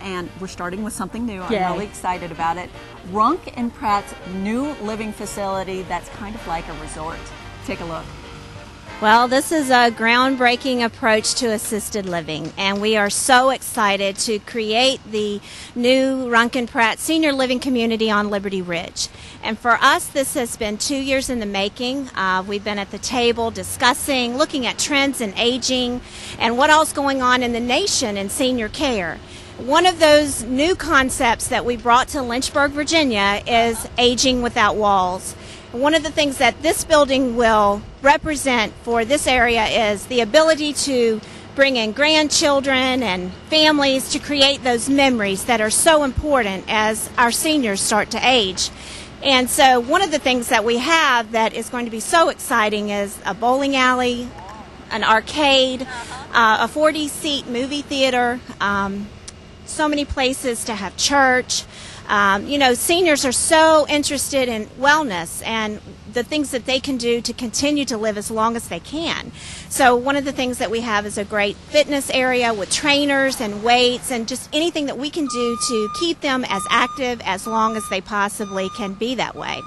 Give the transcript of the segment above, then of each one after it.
and we're starting with something new. Yay. I'm really excited about it. Runk and Pratt's new living facility that's kind of like a resort. Take a look. Well, this is a groundbreaking approach to assisted living, and we are so excited to create the new Runk Pratt Senior Living Community on Liberty Ridge. And for us, this has been 2 years in the making. We've been at the table discussing, looking at trends in aging and what else going on in the nation in senior care. One of those new concepts that we brought to Lynchburg, Virginia is aging without walls. One of the things that this building will represent for this area is the ability to bring in grandchildren and families to create those memories that are so important as our seniors start to age. And so one of the things that we have that is going to be so exciting is a bowling alley, an arcade, a 40-seat movie theater, so many places to have church. You know, seniors are so interested in wellness and the things that they can do to continue to live as long as they can. So one of the things that we have is a great fitness area with trainers and weights and just anything that we can do to keep them as active as long as they possibly can be that way.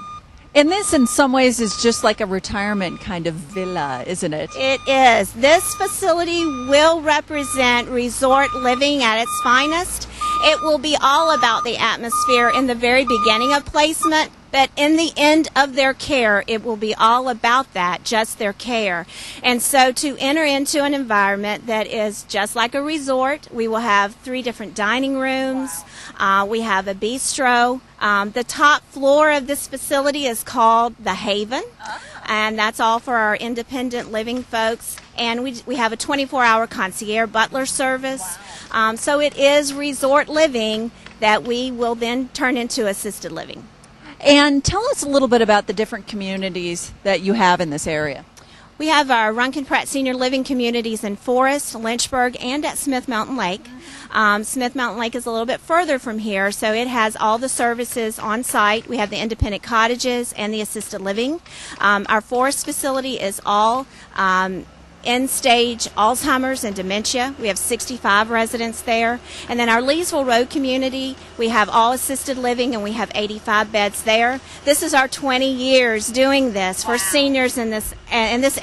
And this, in some ways, is just like a retirement kind of villa, isn't it? It is. This facility will represent resort living at its finest. It will be all about the atmosphere in the very beginning of placement, but in the end of their care, it will be all about that, just their care. And so to enter into an environment that is just like a resort, we will have 3 different dining rooms. We have a bistro. The top floor of this facility is called The Haven, and that's all for our independent living folks. And we have a 24-hour concierge butler service. So it is resort living that we will then turn into assisted living. And tell us a little bit about the different communities that you have in this area. We have our Runk Pratt Senior Living communities in Forest, Lynchburg, and at Smith Mountain Lake. Smith Mountain Lake is a little bit further from here, so it has all the services on site. We have the independent cottages and the assisted living. Our Forest facility is all end-stage Alzheimer's and dementia. We have 65 residents there. And then our Leesville Road community, we have all assisted living, and we have 85 beds there. This is our 20 years doing this for seniors in this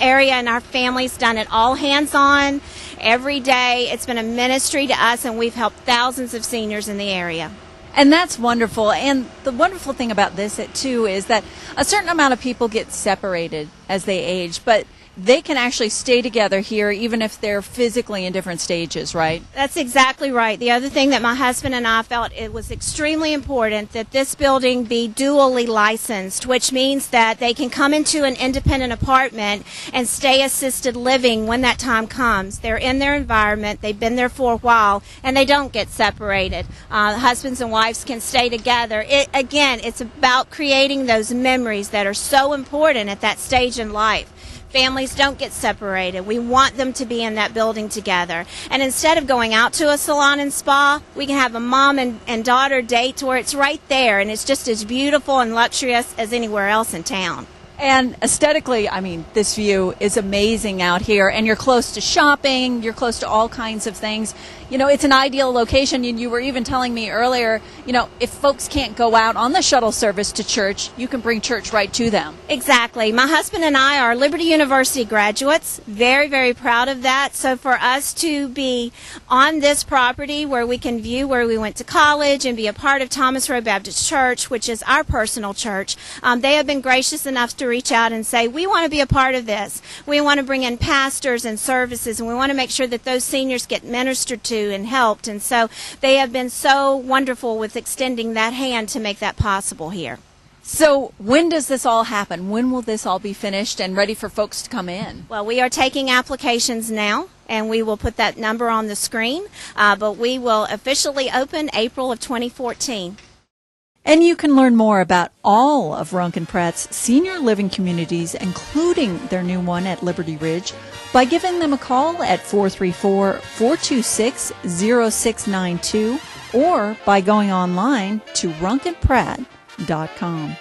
area, and our family's done it all hands-on every day. It's been a ministry to us, and we've helped thousands of seniors in the area. And that's wonderful. And the wonderful thing about this, too, is that a certain amount of people get separated as they age, but they can actually stay together here even if they're physically in different stages, right? That's exactly right. The other thing that my husband and I felt it was extremely important that this building be dually licensed, which means that they can come into an independent apartment and stay assisted living when that time comes. They're in their environment, they've been there for a while, and they don't get separated. Husbands and wives can stay together. Again, it's about creating those memories that are so important at that stage in life. Families don't get separated. We want them to be in that building together. And instead of going out to a salon and spa, we can have a mom and daughter date where it's right there, and it's just as beautiful and luxurious as anywhere else in town. And aesthetically, I mean, this view is amazing out here, and you're close to shopping, you're close to all kinds of things. You know, it's an ideal location, and you were even telling me earlier, you know, if folks can't go out on the shuttle service to church, you can bring church right to them. Exactly. My husband and I are Liberty University graduates, very, very proud of that. So for us to be on this property where we can view where we went to college and be a part of Thomas Road Baptist Church, which is our personal church, they have been gracious enough to reach out and say, we want to be a part of this. We want to bring in pastors and services, and we want to make sure that those seniors get ministered to and helped. And so they have been so wonderful with extending that hand to make that possible here. So when does this all happen? When will this all be finished and ready for folks to come in? Well, we are taking applications now, and we will put that number on the screen, but we will officially open April of 2014. And you can learn more about all of Runk Pratt's senior living communities, including their new one at Liberty Ridge, by giving them a call at 434-426-0692 or by going online to runkandpratt.com.